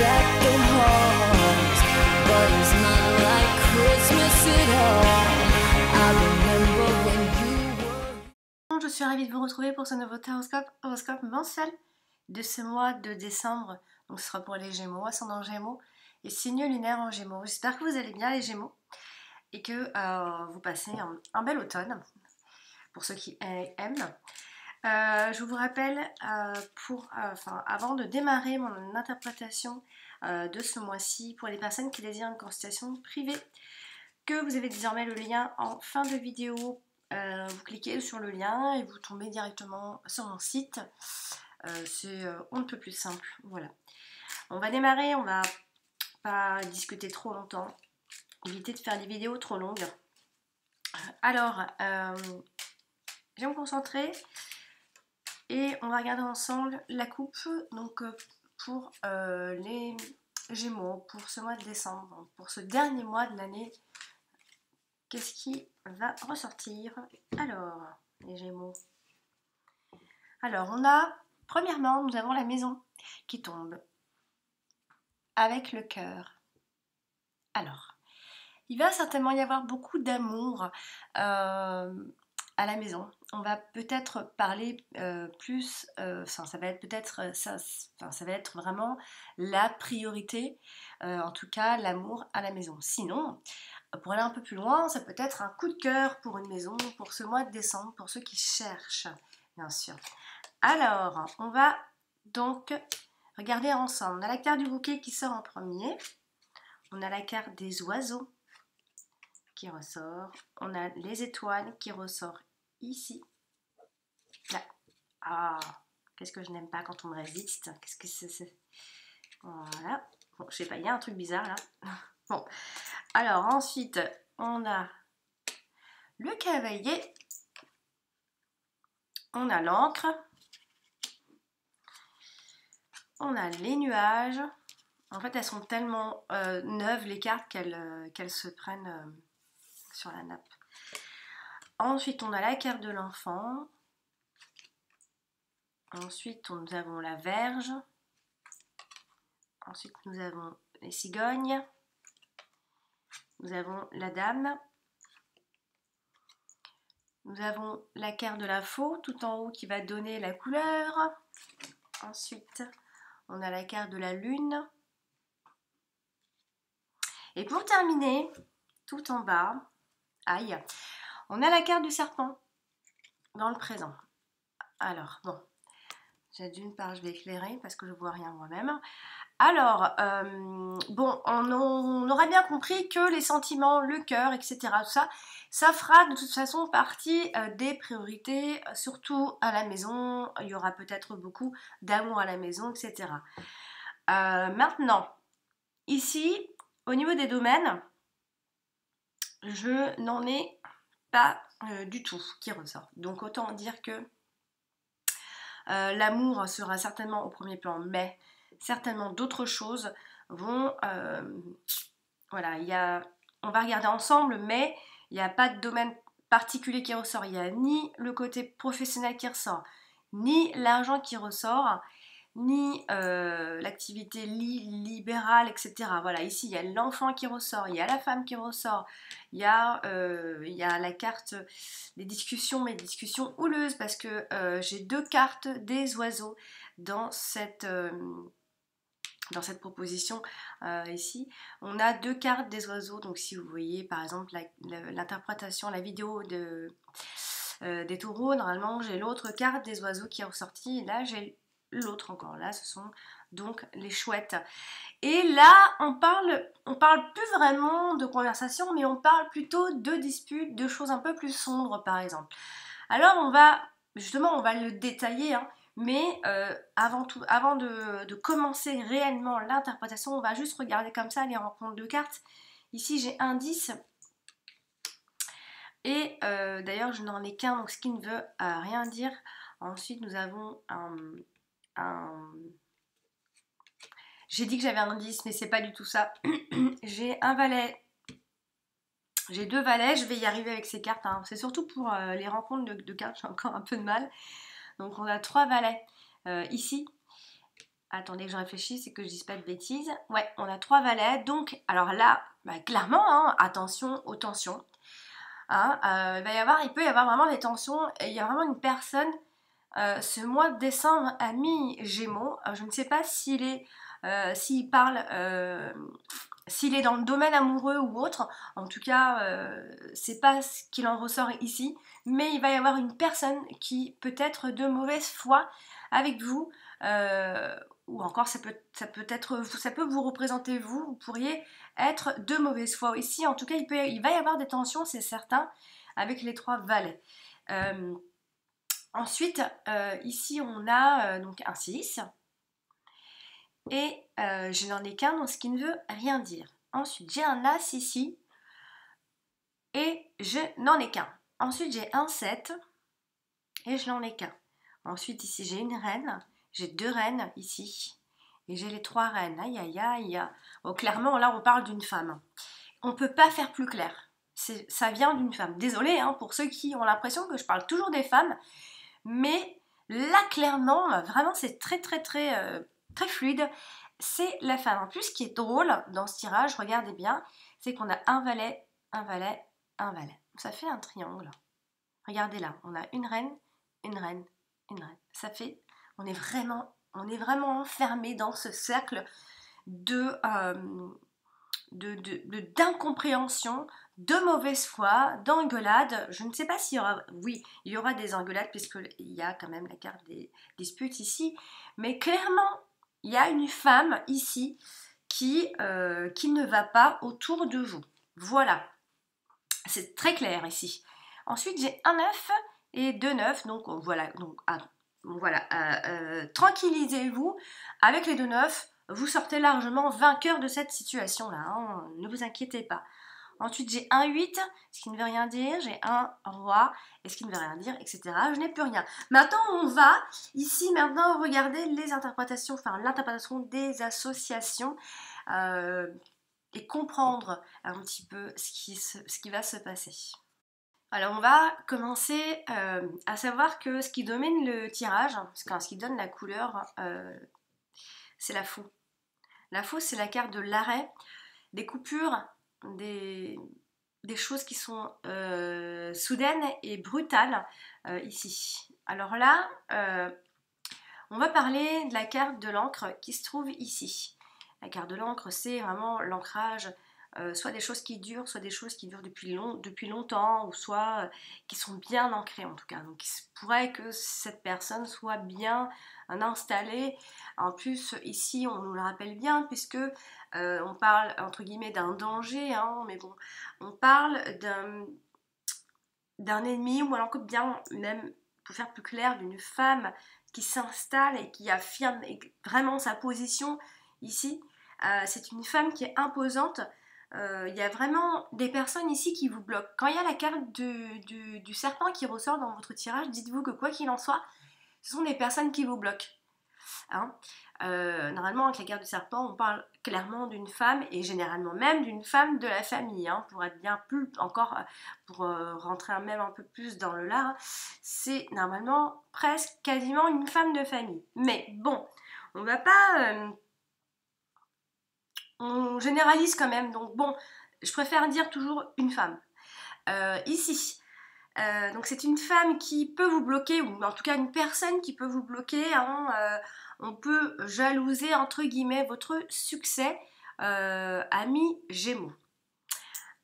deck the halls, but it's not like Christmas at all. I remember when you were... Je suis ravie de vous retrouver pour ce nouveau horoscope mensuel de ce mois de décembre. Donc ce sera pour les Gémeaux, ascendant Gémeaux et signe lunaire en Gémeaux. J'espère que vous allez bien les Gémeaux et que vous passez un bel automne pour ceux qui aiment. Je vous rappelle, avant de démarrer mon interprétation de ce mois-ci, pour les personnes qui désirent une consultation privée, que vous avez désormais le lien en fin de vidéo. Vous cliquez sur le lien et vous tombez directement sur mon site. C'est on ne peut plus simple. Voilà. On va démarrer, on va pas discuter trop longtemps. Éviter de faire des vidéos trop longues. Alors, je vais me concentrer et on va regarder ensemble la coupe donc pour les Gémeaux pour ce mois de décembre, pour ce dernier mois de l'année. Qu'est-ce qui va ressortir? Alors, les Gémeaux. Alors, premièrement, nous avons la maison qui tombe avec le cœur. Alors, il va certainement y avoir beaucoup d'amour à la maison. On va peut-être parler plus, ça va être vraiment la priorité, en tout cas l'amour à la maison. Sinon, pour aller un peu plus loin, ça peut être un coup de cœur pour une maison, pour ce mois de décembre, pour ceux qui cherchent, bien sûr. Alors, on va donc regarder ensemble. On a la carte du bouquet qui sort en premier. On a la carte des oiseaux qui ressort. On a les étoiles qui ressort ici. Là. Ah, qu'est-ce que je n'aime pas quand on me résiste. Qu'est-ce que c'est? Voilà. Bon, je sais pas, il y a un truc bizarre là. Bon. Alors ensuite, on a le cavalier. On a l'encre. On a les nuages. En fait, elles sont tellement neuves, les cartes, qu'elles se prennent sur la nappe. Ensuite, on a la carte de l'enfant. Ensuite, nous avons la Vierge. Ensuite, nous avons les cigognes. Nous avons la Dame. Nous avons la carte de la Faux, tout en haut, qui va donner la couleur. Ensuite, on a la carte de la Lune. Et pour terminer, tout en bas, aïe, on a la carte du serpent dans le présent. Alors, bon, d'une part, je vais éclairer parce que je ne vois rien moi-même. Alors, bon, on aura bien compris que les sentiments, le cœur, etc., tout ça, ça fera de toute façon partie des priorités, surtout à la maison. Il y aura peut-être beaucoup d'amour à la maison, etc. Maintenant, ici, au niveau des domaines, je n'en ai pas du tout qui ressort. Donc autant dire que l'amour sera certainement au premier plan, mais certainement d'autres choses vont... voilà, on va regarder ensemble, mais il n'y a pas de domaine particulier qui ressort. Il n'y a ni le côté professionnel qui ressort, ni l'argent qui ressort, ni l'activité libérale, etc. Voilà, ici il y a l'enfant qui ressort, il y a la femme qui ressort, il y a la carte des discussions, mais des discussions houleuses, parce que j'ai deux cartes des oiseaux dans cette proposition ici. On a deux cartes des oiseaux, donc si vous voyez par exemple l'interprétation, la vidéo des taureaux, normalement j'ai l'autre carte des oiseaux qui est ressortie, et là j'ai l'autre encore. Là ce sont donc les chouettes. Et là on parle plus vraiment de conversation, mais on parle plutôt de disputes, de choses un peu plus sombres par exemple. Alors on va le détailler, hein, mais avant de commencer réellement l'interprétation, on va juste regarder comme ça les rencontres de cartes. Ici j'ai un 10 et d'ailleurs je n'en ai qu'un, donc ce qui ne veut rien dire. Ensuite nous avons j'ai dit que j'avais un 10, mais c'est pas du tout ça. J'ai un valet. J'ai deux valets, je vais y arriver avec ces cartes, hein. C'est surtout pour les rencontres de cartes, j'ai encore un peu de mal. Donc on a trois valets ici. Attendez que je réfléchisse et que je dise pas de bêtises. Ouais, on a 3 valets. Donc, alors là, bah, clairement, hein, attention aux tensions. Hein, il peut y avoir vraiment des tensions. Et il y a vraiment une personne, ce mois de décembre, a mis Gémeaux. Je ne sais pas s'il parle, s'il est dans le domaine amoureux ou autre. En tout cas, c'est pas ce qu'il en ressort ici. Mais il va y avoir une personne qui peut être de mauvaise foi avec vous. Ou encore ça peut vous représenter vous pourriez être de mauvaise foi ici. En tout cas, il va y avoir des tensions, c'est certain, avec les 3 valets. Ensuite, ici on a donc un 6 et je n'en ai qu'un, donc ce qui ne veut rien dire. Ensuite, j'ai un As ici et je n'en ai qu'un. Ensuite, j'ai un 7 et je n'en ai qu'un. Ensuite, ici j'ai une reine. J'ai 2 reines ici. Et j'ai les 3 reines. Aïe, aïe, aïe. Bon, clairement, là, on parle d'une femme. On ne peut pas faire plus clair. Ça vient d'une femme. Désolée hein, pour ceux qui ont l'impression que je parle toujours des femmes. Mais là, clairement, vraiment, c'est très, très, très, très fluide. C'est la femme. En plus, ce qui est drôle dans ce tirage, regardez bien, c'est qu'on a un valet, un valet, un valet. Ça fait un triangle. Regardez là, on a une reine, une reine, une reine. Ça fait, on est vraiment enfermé dans ce cercle d'incompréhension, de mauvaise foi, d'engueulade. Je ne sais pas s'il y aura, oui, il y aura des engueulades puisqu'il y a quand même la carte des disputes ici, mais clairement, il y a une femme ici qui ne va pas autour de vous. Voilà, c'est très clair ici. Ensuite, j'ai un 9 et 2 9, donc voilà, tranquillisez-vous, avec les 2 9, vous sortez largement vainqueur de cette situation-là, hein, ne vous inquiétez pas. Ensuite, j'ai un 8, ce qui ne veut rien dire, j'ai un roi, et ce qui ne veut rien dire, etc. Je n'ai plus rien. Maintenant, on va ici maintenant regarder les interprétations, enfin l'interprétation des associations, et comprendre un petit peu ce qui va se passer. Alors on va commencer à savoir que ce qui domine le tirage, ce qui donne la couleur, c'est la faux. La faux, c'est la carte de l'arrêt, des coupures, des choses qui sont soudaines et brutales ici. Alors là, on va parler de la carte de l'encre qui se trouve ici. La carte de l'encre, c'est vraiment l'ancrage, soit des choses qui durent, soit des choses qui durent depuis longtemps, ou soit qui sont bien ancrées en tout cas. Donc il se pourrait que cette personne soit bien installée. En plus, ici, on nous le rappelle bien, puisque on parle entre guillemets d'un danger, hein, mais bon, on parle d'un ennemi, ou alors bien même, pour faire plus clair, d'une femme qui s'installe et qui affirme vraiment sa position ici. C'est une femme qui est imposante. Il y a vraiment des personnes ici qui vous bloquent. Quand il y a la carte du serpent qui ressort dans votre tirage, dites-vous que quoi qu'il en soit, ce sont des personnes qui vous bloquent. Hein, normalement, avec la carte du serpent, on parle clairement d'une femme, et généralement même d'une femme de la famille, hein, pour être bien plus encore, pour rentrer même un peu plus dans le là, c'est normalement presque quasiment une femme de famille. Mais bon, on va pas... on généralise quand même, donc bon, je préfère dire toujours une femme. Ici, donc c'est une femme qui peut vous bloquer, ou en tout cas une personne qui peut vous bloquer, hein, on peut jalouser entre guillemets votre succès, ami Gémeaux.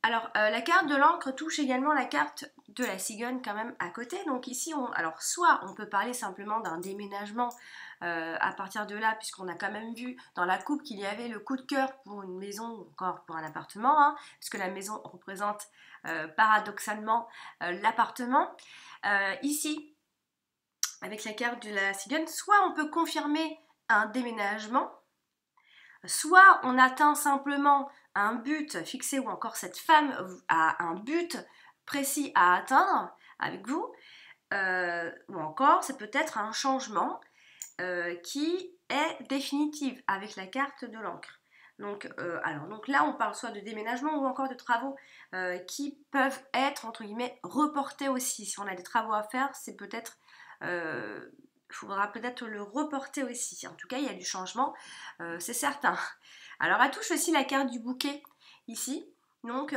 Alors la carte de l'encre touche également la carte de la cigogne quand même à côté, donc ici alors soit on peut parler simplement d'un déménagement à partir de là, puisqu'on a quand même vu dans la coupe qu'il y avait le coup de cœur pour une maison ou encore pour un appartement, hein, puisque la maison représente paradoxalement l'appartement. Ici, avec la carte de la cigogne, soit on peut confirmer un déménagement, soit on atteint simplement un but fixé, ou encore cette femme a un but précis à atteindre avec vous, ou encore c'est peut-être un changement qui est définitive avec la carte de l'encre. Donc là on parle soit de déménagement ou encore de travaux qui peuvent être entre guillemets reportés aussi. Si on a des travaux à faire, c'est peut-être faudra peut-être le reporter aussi. En tout cas, il y a du changement, c'est certain. Alors, elle touche aussi la carte du bouquet ici. Donc,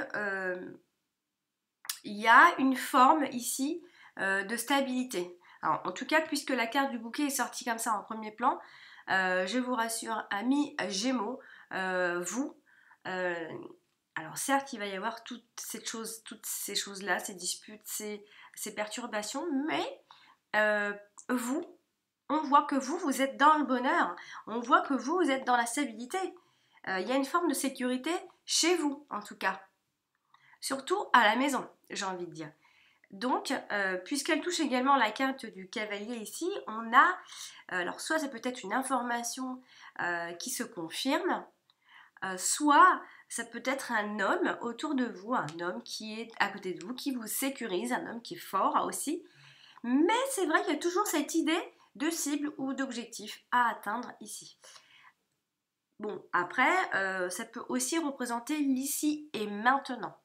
il y a une forme ici de stabilité. Alors, en tout cas, puisque la carte du bouquet est sortie comme ça en premier plan, je vous rassure, amis Gémeaux, vous, alors certes, il va y avoir toutes ces choses-là, ces disputes, ces perturbations, mais vous, on voit que vous êtes dans le bonheur, on voit que vous êtes dans la stabilité. Il y a une forme de sécurité chez vous, en tout cas. Surtout à la maison, j'ai envie de dire. Donc, puisqu'elle touche également la carte du cavalier ici, on a, alors soit c'est peut-être une information qui se confirme, soit ça peut être un homme autour de vous, un homme qui est à côté de vous, qui vous sécurise, un homme qui est fort aussi. Mais c'est vrai qu'il y a toujours cette idée de cible ou d'objectif à atteindre ici. Bon, après, ça peut aussi représenter l'ici et maintenant.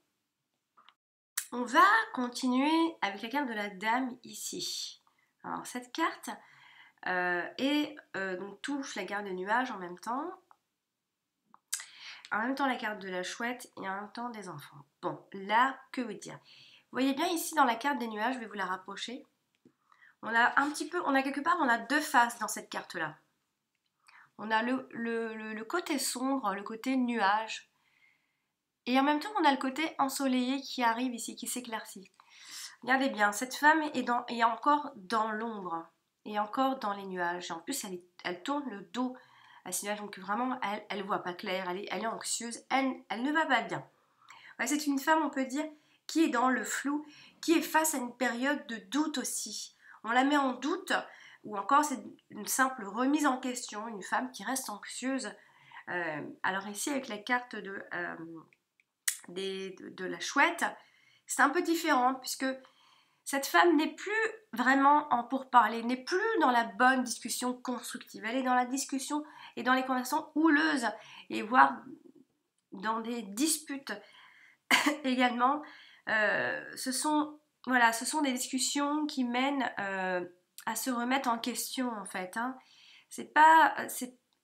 On va continuer avec la carte de la dame ici. Alors cette carte donc touche la carte des nuages en même temps la carte de la chouette et en même temps des enfants. Bon, là, que vous dire? Vous voyez bien ici dans la carte des nuages, je vais vous la rapprocher. On a quelque part, on a deux faces dans cette carte-là. On a le côté sombre, le côté nuage. Et en même temps, on a le côté ensoleillé qui arrive ici, qui s'éclaircit. Regardez bien, cette femme est encore dans l'ombre, et encore dans les nuages. Et en plus, elle tourne le dos à ces nuages, donc vraiment, elle ne voit pas clair, elle est anxieuse, elle ne va pas bien. Ouais, c'est une femme, on peut dire, qui est dans le flou, qui est face à une période de doute aussi. On la met en doute, ou encore c'est une simple remise en question, une femme qui reste anxieuse. Alors ici, avec la carte de la chouette, c'est un peu différent, puisque cette femme n'est plus vraiment en pourparler, n'est plus dans la bonne discussion constructive. Elle est dans la discussion et dans les conversations houleuses, et voire dans des disputes également. Ce sont des discussions qui mènent à se remettre en question, en fait. Hein.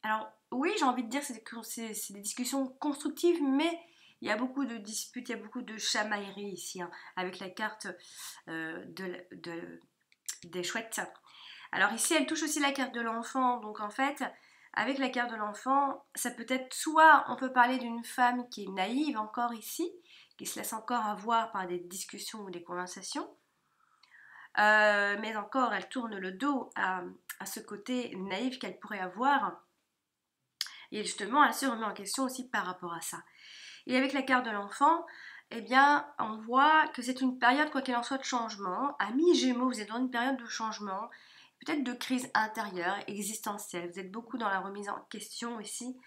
Alors, oui, j'ai envie de dire que c'est des discussions constructives, mais il y a beaucoup de disputes, il y a beaucoup de chamailleries ici, hein, avec la carte des chouettes. Alors ici, elle touche aussi la carte de l'enfant. Donc en fait, avec la carte de l'enfant, ça peut être soit on peut parler d'une femme qui est naïve encore ici, qui se laisse encore avoir par des discussions ou des conversations, mais encore elle tourne le dos à ce côté naïf qu'elle pourrait avoir, et justement elle se remet en question aussi par rapport à ça. Et avec la carte de l'enfant, eh bien, on voit que c'est une période, quoi qu'il en soit, de changement. Amis Gémeaux, vous êtes dans une période de changement, peut-être de crise intérieure, existentielle. Vous êtes beaucoup dans la remise en question ici,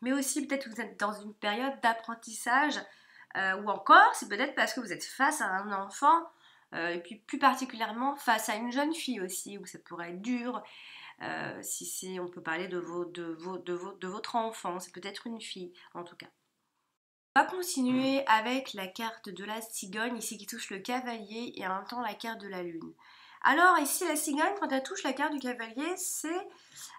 mais aussi peut-être que vous êtes dans une période d'apprentissage, ou encore, c'est peut-être parce que vous êtes face à un enfant, et puis plus particulièrement face à une jeune fille aussi, où ça pourrait être dur. On peut parler de votre enfant, c'est peut-être une fille en tout cas. On va continuer avec la carte de la cigogne, ici qui touche le cavalier et en même temps la carte de la lune. Alors ici la cigogne, quand elle touche la carte du cavalier, c'est...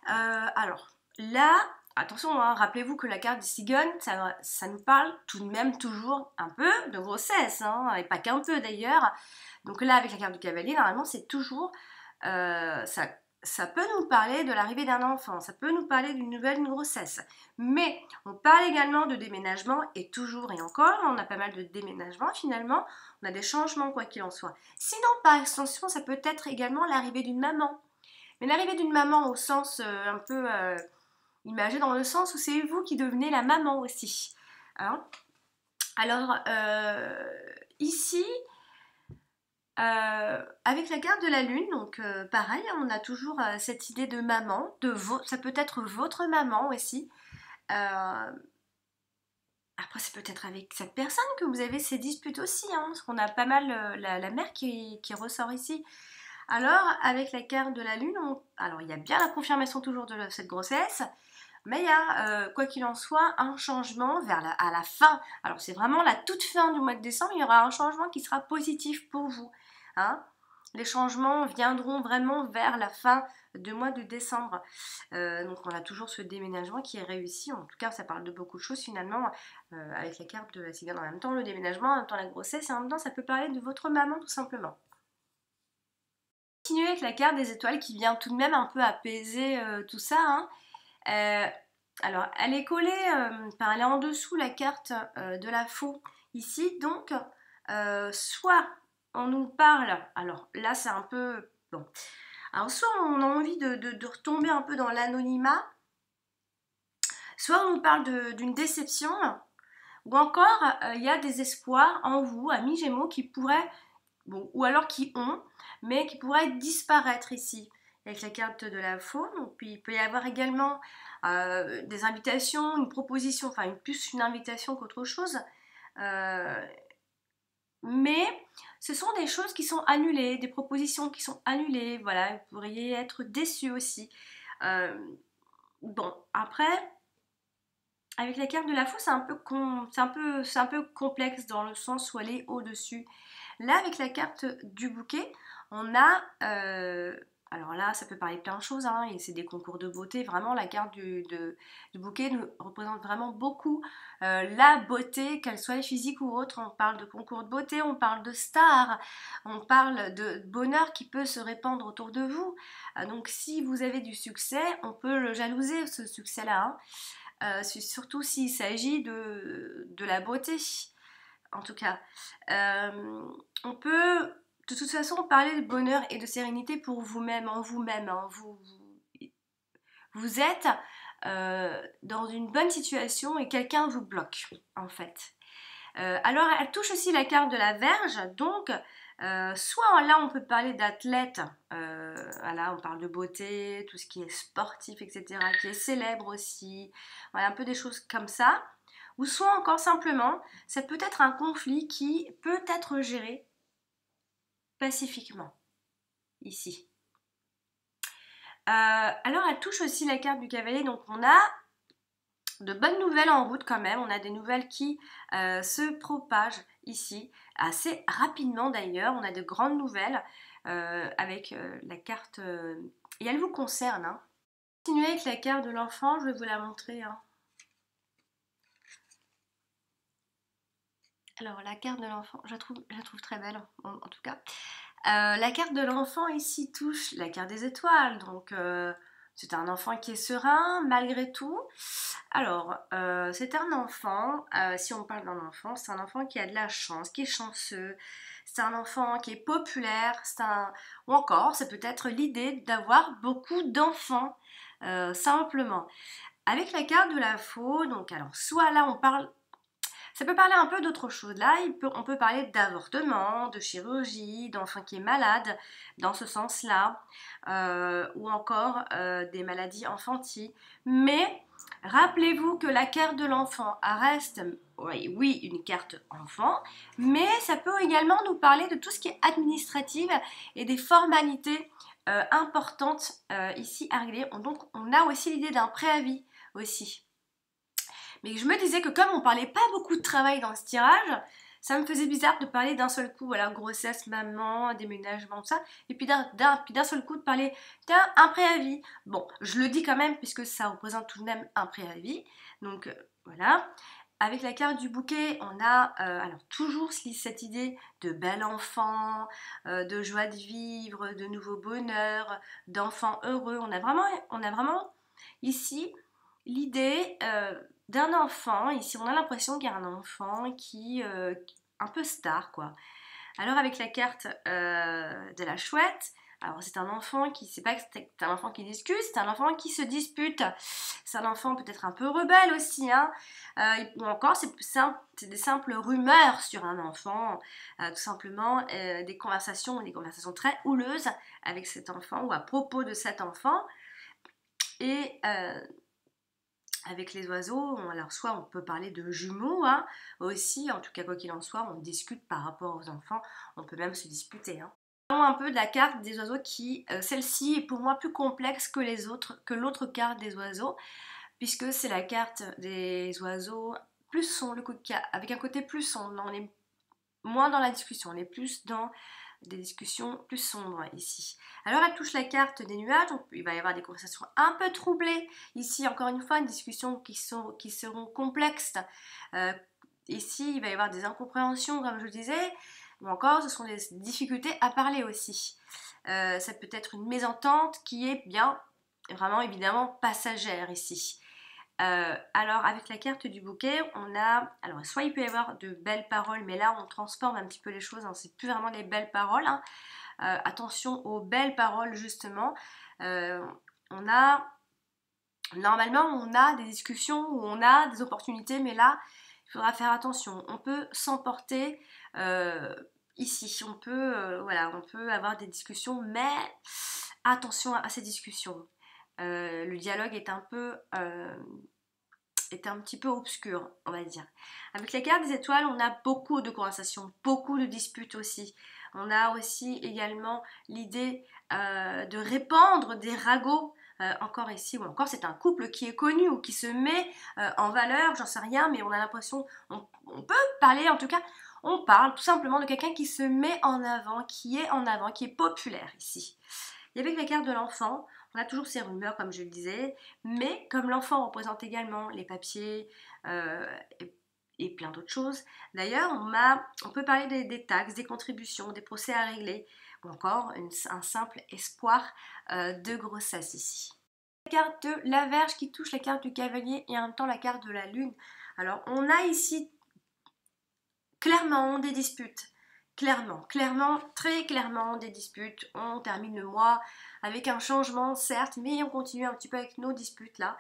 alors là, attention, hein, rappelez-vous que la carte du cigogne, ça nous parle tout de même toujours un peu de grossesse, hein, et pas qu'un peu d'ailleurs. Donc là avec la carte du cavalier, normalement c'est toujours... ça peut nous parler de l'arrivée d'un enfant, ça peut nous parler d'une nouvelle grossesse, mais on parle également de déménagement, et toujours et encore, on a pas mal de déménagements finalement, on a des changements quoi qu'il en soit. Sinon, par extension, ça peut être également l'arrivée d'une maman, mais l'arrivée d'une maman au sens un peu imagé, dans le sens où c'est vous qui devenez la maman aussi. Hein. Alors, ici... avec la carte de la lune, donc pareil, on a toujours cette idée de maman, ça peut être votre maman aussi. Après, c'est peut-être avec cette personne que vous avez ces disputes aussi, hein, parce qu'on a pas mal la mère qui ressort ici. Alors, avec la carte de la lune, alors il y a bien la confirmation toujours de cette grossesse, mais il y a, quoi qu'il en soit, un changement à la fin. Alors, c'est vraiment la toute fin du mois de décembre, il y aura un changement qui sera positif pour vous. Hein. Les changements viendront vraiment vers la fin du mois de décembre. Donc on a toujours ce déménagement qui est réussi, en tout cas ça parle de beaucoup de choses finalement, avec la carte de la cigale en même temps, le déménagement, en même temps la grossesse, et en même temps ça peut parler de votre maman tout simplement. Continuer avec la carte des étoiles qui vient tout de même un peu apaiser tout ça, hein. Alors elle est collée, elle est en dessous la carte de la faux ici, donc soit on nous parle, alors là c'est un peu bon, alors soit on a envie de retomber un peu dans l'anonymat, soit on nous parle d'une déception, ou encore il y a des espoirs en vous, amis Gémeaux, qui pourraient, bon, ou alors qui ont, mais qui pourraient disparaître ici, avec la carte de la faux. Donc, puis il peut y avoir également des invitations, une proposition, enfin plus une invitation qu'autre chose. Mais ce sont des choses qui sont annulées, des propositions qui sont annulées, voilà, vous pourriez être déçus aussi. Bon, après, avec la carte de la faux, c'est un peu complexe dans le sens où elle est au-dessus. Là, avec la carte du bouquet, on a... alors là, ça peut parler de plein de choses, hein, et c'est des concours de beauté. Vraiment, la carte du bouquet nous représente vraiment beaucoup la beauté, qu'elle soit physique ou autre. On parle de concours de beauté, on parle de stars, on parle de bonheur qui peut se répandre autour de vous. Donc si vous avez du succès, on peut le jalouser, ce succès-là, hein. Surtout s'il s'agit de la beauté, en tout cas. On peut de toute façon parler de bonheur et de sérénité pour vous-même, en vous-même, hein. Vous êtes dans une bonne situation et quelqu'un vous bloque, en fait. Alors, elle touche aussi la carte de la Vierge, donc soit là on peut parler d'athlète, voilà, on parle de beauté, tout ce qui est sportif, etc., qui est célèbre aussi, voilà, un peu des choses comme ça, ou soit encore simplement, ça peut être un conflit qui peut être géré pacifiquement, ici. Alors elle touche aussi la carte du cavalier, donc on a de bonnes nouvelles en route quand même, on a des nouvelles qui se propagent ici, assez rapidement d'ailleurs, on a de grandes nouvelles avec la carte, et elle vous concerne, hein. Continuez avec la carte de l'enfant, je vais vous la montrer, hein. Alors la carte de l'enfant, je la trouve très belle en tout cas. La carte de l'enfant ici touche la carte des étoiles, donc c'est un enfant qui est serein malgré tout. Alors, c'est un enfant, si on parle d'un enfant, c'est un enfant qui a de la chance, qui est chanceux, c'est un enfant qui est populaire, ou encore, c'est peut-être l'idée d'avoir beaucoup d'enfants, simplement. Avec la carte de la faux, donc alors, soit là on parle, ça peut parler un peu d'autre chose. Là, on peut parler d'avortement, de chirurgie, d'enfant qui est malade, dans ce sens-là, ou encore des maladies enfantiles. Mais rappelez-vous que la carte de l'enfant reste, oui, une carte enfant, mais ça peut également nous parler de tout ce qui est administratif et des formalités importantes ici à régler. Donc, on a aussi l'idée d'un préavis aussi. Mais je me disais que comme on parlait pas beaucoup de travail dans ce tirage, ça me faisait bizarre de parler d'un seul coup, voilà, grossesse, maman, déménagement, tout ça, et puis d'un seul coup de parler d'un préavis. Bon, je le dis quand même puisque ça représente tout de même un préavis, donc voilà. Avec la carte du bouquet, on a alors toujours cette idée de bel enfant, de joie de vivre, de nouveau bonheur, d'enfants heureux. On a vraiment ici l'idée d'un enfant. Ici, on a l'impression qu'il y a un enfant qui un peu star, quoi. Alors avec la carte de la chouette, alors c'est un enfant qui, c'est pas que c'est un enfant qui discute, c'est un enfant qui se dispute. C'est un enfant peut-être un peu rebelle aussi, hein. Ou encore c'est des simples rumeurs sur un enfant, tout simplement des conversations très houleuses avec cet enfant ou à propos de cet enfant. Et avec les oiseaux, alors soit on peut parler de jumeaux, hein, aussi, en tout cas quoi qu'il en soit, on discute par rapport aux enfants, on peut même se disputer, hein. Parlons un peu de la carte des oiseaux qui, celle-ci est pour moi plus complexe que les autres, que l'autre carte des oiseaux, puisque c'est la carte des oiseaux plus son, avec un côté plus son, on est moins dans la discussion, on est plus dans des discussions plus sombres ici. Alors elle touche la carte des nuages, donc il va y avoir des conversations un peu troublées. Ici, encore une fois, une discussion qui seront complexes. Ici, il va y avoir des incompréhensions, comme je disais, ou encore ce sont des difficultés à parler aussi. Ça peut être une mésentente qui est bien, vraiment évidemment passagère ici. Alors avec la carte du bouquet, on a, alors soit il peut y avoir de belles paroles, mais là on transforme un petit peu les choses, hein, c'est plus vraiment des belles paroles, hein. Attention aux belles paroles justement. Normalement on a des discussions où on a des opportunités, mais là il faudra faire attention. On peut s'emporter ici, on peut avoir des discussions, mais attention à ces discussions. Le dialogue est un petit peu obscur, on va dire. Avec la carte des étoiles, on a beaucoup de conversations, beaucoup de disputes aussi. On a aussi également l'idée de répandre des ragots, encore ici, ou encore c'est un couple qui est connu ou qui se met en valeur, j'en sais rien, mais on a l'impression, on peut parler en tout cas, on parle tout simplement de quelqu'un qui se met en avant, qui est populaire ici. Et avec la carte de l'enfant, on a toujours ces rumeurs, comme je le disais, mais comme l'enfant représente également les papiers et plein d'autres choses, d'ailleurs, on peut parler des taxes, des contributions, des procès à régler, ou encore un simple espoir de grossesse ici. La carte de la Vierge qui touche la carte du cavalier et en même temps la carte de la lune. Alors, on a ici clairement des disputes. Clairement, très clairement des disputes. On termine le mois avec un changement, certes, mais on continue un petit peu avec nos disputes là.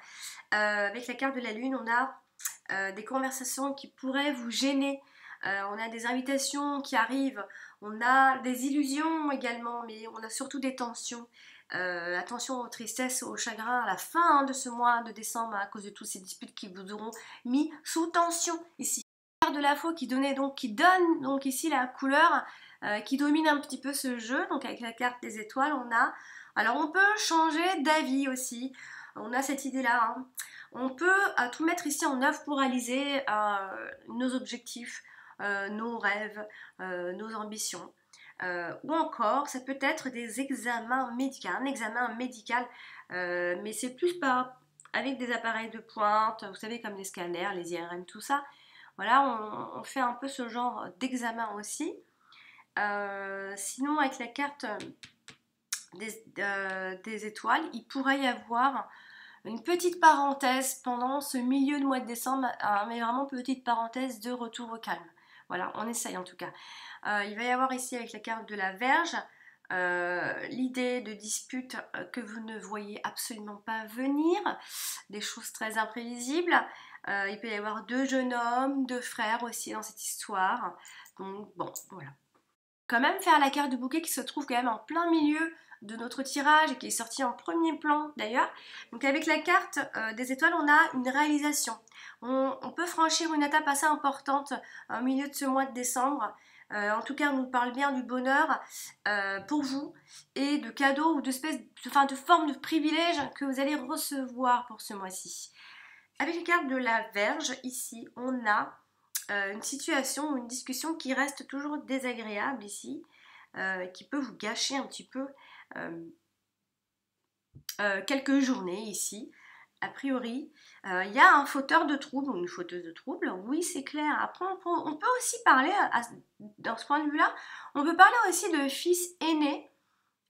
Avec la carte de la lune, on a des conversations qui pourraient vous gêner. On a des invitations qui arrivent, on a des illusions également, mais on a surtout des tensions. Attention aux tristesses, aux chagrins à la fin de ce mois de décembre à cause de toutes ces disputes qui vous auront mis sous tension ici. De la faux qui donne donc ici la couleur qui domine un petit peu ce jeu. Donc avec la carte des étoiles, on peut changer d'avis aussi. On a cette idée là, hein. On peut tout mettre ici en œuvre pour réaliser nos objectifs, nos rêves, nos ambitions. Ou encore ça peut être des examens médicaux, un examen médical, mais c'est plus avec des appareils de pointe, vous savez, comme les scanners, les IRM, tout ça. Voilà, on fait un peu ce genre d'examen aussi. Sinon, avec la carte des étoiles, il pourrait y avoir une petite parenthèse pendant ce milieu de mois de décembre, mais vraiment petite parenthèse de retour au calme. Voilà, on essaye en tout cas. Il va y avoir ici avec la carte de la Vierge l'idée de disputes que vous ne voyez absolument pas venir, des choses très imprévisibles. Il peut y avoir 2 jeunes hommes, 2 frères aussi dans cette histoire. Donc bon, voilà. Quand même faire la carte du bouquet qui se trouve quand même en plein milieu de notre tirage et qui est sorti en premier plan d'ailleurs. Donc avec la carte des étoiles, on a une réalisation. On peut franchir une étape assez importante au milieu de ce mois de décembre. En tout cas, on nous parle bien du bonheur pour vous et de cadeaux ou de formes de privilèges que vous allez recevoir pour ce mois-ci. Avec les cartes de la Vierge, ici, on a une situation ou une discussion qui reste toujours désagréable ici, qui peut vous gâcher un petit peu quelques journées ici. A priori, il y a un fauteur de troubles ou une fauteuse de troubles, oui c'est clair. Après on peut aussi parler, dans ce point de vue-là, on peut parler aussi de fils aîné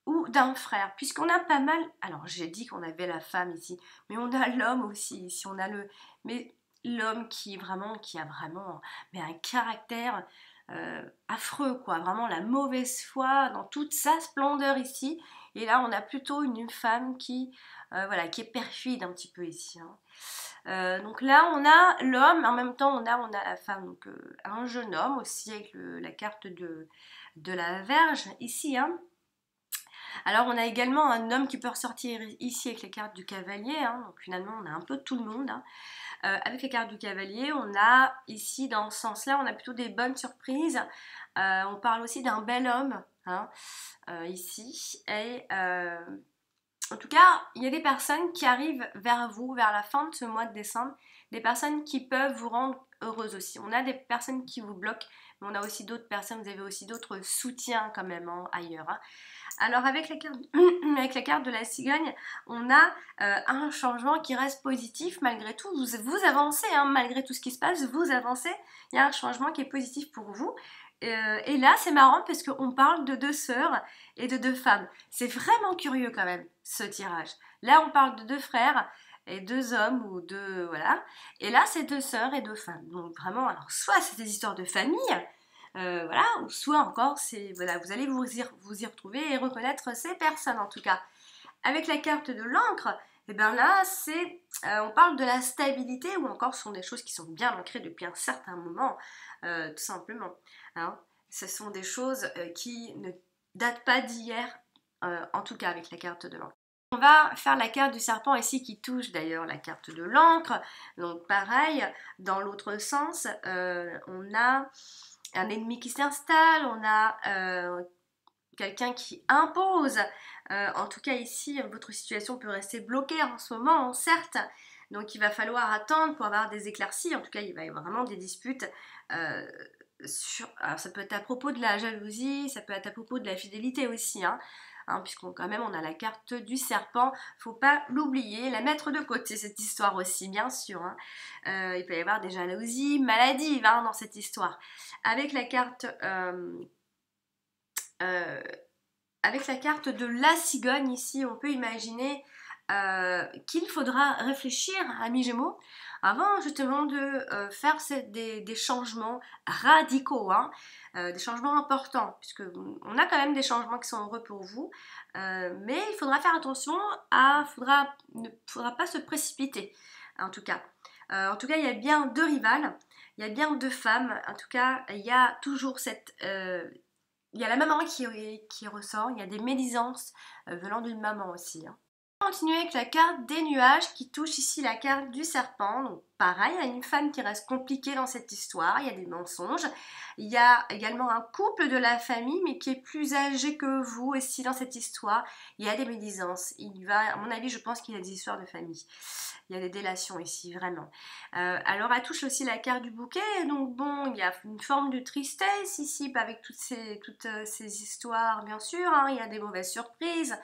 ou d'un frère, puisqu'on a pas mal, alors j'ai dit qu'on avait la femme ici, mais on a l'homme aussi ici, l'homme qui a vraiment un caractère affreux, quoi, vraiment la mauvaise foi dans toute sa splendeur ici. Et là on a plutôt une femme qui est perfide un petit peu ici, hein. Donc là on a l'homme, en même temps on a la femme, donc un jeune homme aussi avec la carte de la Vierge ici, hein. Alors on a également un homme qui peut ressortir ici avec les cartes du cavalier, hein. Donc finalement on a un peu tout le monde, hein. Avec les cartes du cavalier, on a ici dans ce sens-là, on a plutôt des bonnes surprises. On parle aussi d'un bel homme, hein, ici. Et En tout cas, il y a des personnes qui arrivent vers vous, vers la fin de ce mois de décembre, des personnes qui peuvent vous rendre heureuse aussi. On a des personnes qui vous bloquent, mais on a aussi d'autres personnes, vous avez aussi d'autres soutiens quand même ailleurs. Hein. Alors avec la carte de la cigogne, on a un changement qui reste positif malgré tout. Vous avancez, hein, malgré tout ce qui se passe, vous avancez. Il y a un changement qui est positif pour vous. Et là, c'est marrant parce qu'on parle de 2 sœurs et de 2 femmes. C'est vraiment curieux quand même, ce tirage. Là, on parle de 2 frères et 2 hommes ou 2... Voilà. Et là, c'est 2 sœurs et 2 femmes. Donc vraiment, alors soit c'est des histoires de famille, voilà, ou soit encore, c'est voilà, vous allez vous y retrouver et reconnaître ces personnes en tout cas. Avec la carte de l'encre, et bien là, on parle de la stabilité ou encore ce sont des choses qui sont bien ancrées depuis un certain moment, tout simplement. Hein. Ce sont des choses qui ne datent pas d'hier, en tout cas avec la carte de l'encre. On va faire la carte du serpent ici qui touche d'ailleurs la carte de l'encre. Donc pareil, dans l'autre sens, on a un ennemi qui s'installe, on a quelqu'un qui impose. En tout cas ici, votre situation peut rester bloquée en ce moment, certes. Donc il va falloir attendre pour avoir des éclaircies. En tout cas, il va y avoir vraiment des disputes. Alors ça peut être à propos de la jalousie, ça peut être à propos de la fidélité aussi. Puisqu'on quand même on a la carte du serpent, faut pas l'oublier, la mettre de côté cette histoire aussi bien sûr. Il peut y avoir des jalousies maladives dans cette histoire. Avec la carte de la cigogne ici, on peut imaginer qu'il faudra réfléchir, amis Gémeaux, avant justement de faire des changements radicaux, des changements importants, puisque on a quand même des changements qui sont heureux pour vous, mais il faudra faire attention, ne faudra pas se précipiter, en tout cas. Il y a bien 2 rivales, il y a bien 2 femmes, en tout cas, il y a toujours il y a la maman qui ressort, il y a des médisances venant d'une maman aussi. On va continuer avec la carte des nuages qui touche ici la carte du serpent. Donc pareil, il y a une femme qui reste compliquée dans cette histoire, il y a des mensonges. Il y a également un couple de la famille mais qui est plus âgé que vous aussi dans cette histoire. Il y a des médisances. À mon avis, je pense qu'il y a des histoires de famille. Il y a des délations ici, vraiment. Alors, elle touche aussi la carte du bouquet. Donc, bon, il y a une forme de tristesse ici, avec toutes ces histoires, bien sûr. Il y a des mauvaises surprises.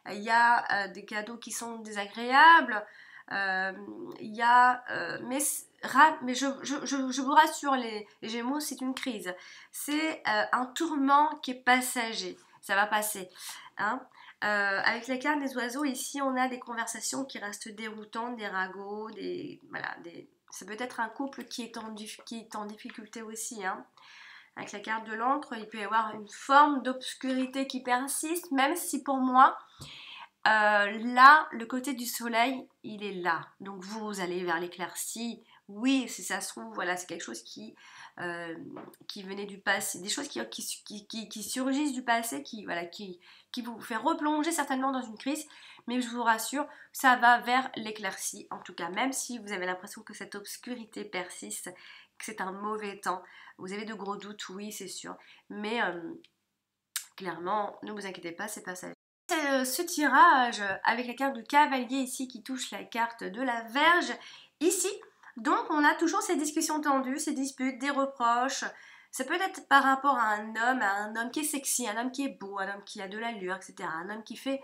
Il y a des cadeaux qui sont désagréables. Il y a... mais je vous rassure, les Gémeaux, c'est une crise. C'est un tourment qui est passager. Ça va passer. Avec la carte des oiseaux, ici, on a des conversations qui restent déroutantes, des ragots, ça peut être un couple qui est en difficulté aussi. Avec la carte de l'encre, il peut y avoir une forme d'obscurité qui persiste, même si pour moi, là, le côté du soleil, il est là. Donc vous allez vers l'éclaircie. Oui, si ça se trouve, voilà, c'est quelque chose qui venait du passé, des choses qui surgissent du passé, qui vous fait replonger certainement dans une crise, mais je vous rassure, ça va vers l'éclaircie, en tout cas, même si vous avez l'impression que cette obscurité persiste, que c'est un mauvais temps, vous avez de gros doutes, oui, c'est sûr, mais clairement, ne vous inquiétez pas, c'est passager. Ce tirage avec la carte du cavalier ici qui touche la carte de la Vierge ici, donc on a toujours ces discussions tendues, ces disputes, des reproches. Ça peut être par rapport à un homme qui est sexy, un homme qui est beau, un homme qui a de l'allure, etc. Un homme qui fait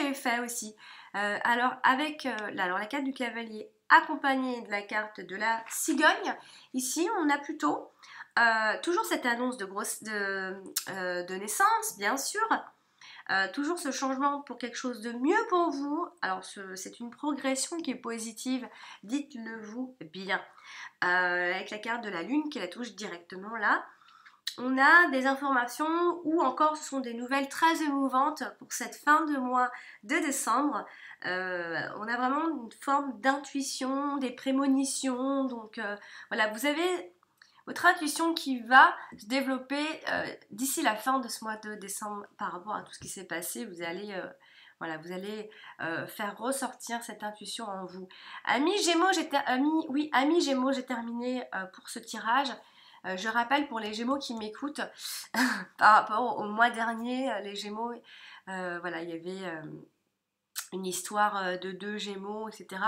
effet aussi. Alors avec la carte du cavalier accompagnée de la carte de la cigogne, ici on a plutôt toujours cette annonce de naissance, bien sûr. Toujours ce changement pour quelque chose de mieux pour vous. Alors c'est une progression qui est positive, dites-le vous bien. Avec la carte de la lune qui la touche directement là, on a des informations ou encore ce sont des nouvelles très émouvantes pour cette fin de mois de décembre. On a vraiment une forme d'intuition, des prémonitions, donc voilà, vous avez votre intuition qui va se développer d'ici la fin de ce mois de décembre par rapport à tout ce qui s'est passé. Vous allez faire ressortir cette intuition en vous. Amis Gémeaux, j'ai terminé pour ce tirage. Je rappelle pour les Gémeaux qui m'écoutent, par rapport au mois dernier, les Gémeaux, il y avait une histoire de deux Gémeaux, etc.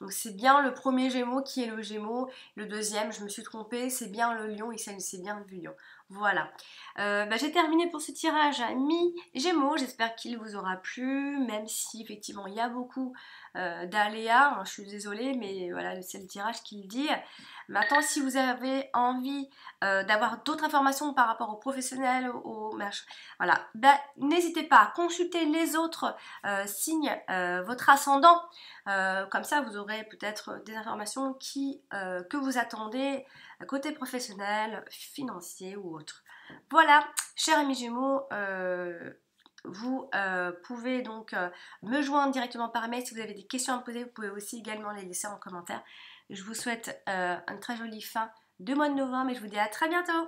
Donc c'est bien le premier Gémeaux qui est le Gémeaux, le deuxième, je me suis trompée, c'est bien le Lion et c'est bien le Lion. Voilà. J'ai terminé pour ce tirage à mi-Gémeaux, j'espère qu'il vous aura plu, même si effectivement il y a beaucoup d'aléas, hein, je suis désolée, mais voilà, c'est le tirage qui le dit. Maintenant, si vous avez envie d'avoir d'autres informations par rapport aux professionnels, voilà, n'hésitez pas à consulter les autres signes, votre ascendant, comme ça vous aurez peut-être des informations que vous attendez côté professionnel, financier ou autre. Voilà, chers amis Gémeaux, vous pouvez donc me joindre directement par mail si vous avez des questions à me poser. Vous pouvez aussi également les laisser en commentaire. Je vous souhaite une très jolie fin de mois de novembre et je vous dis à très bientôt.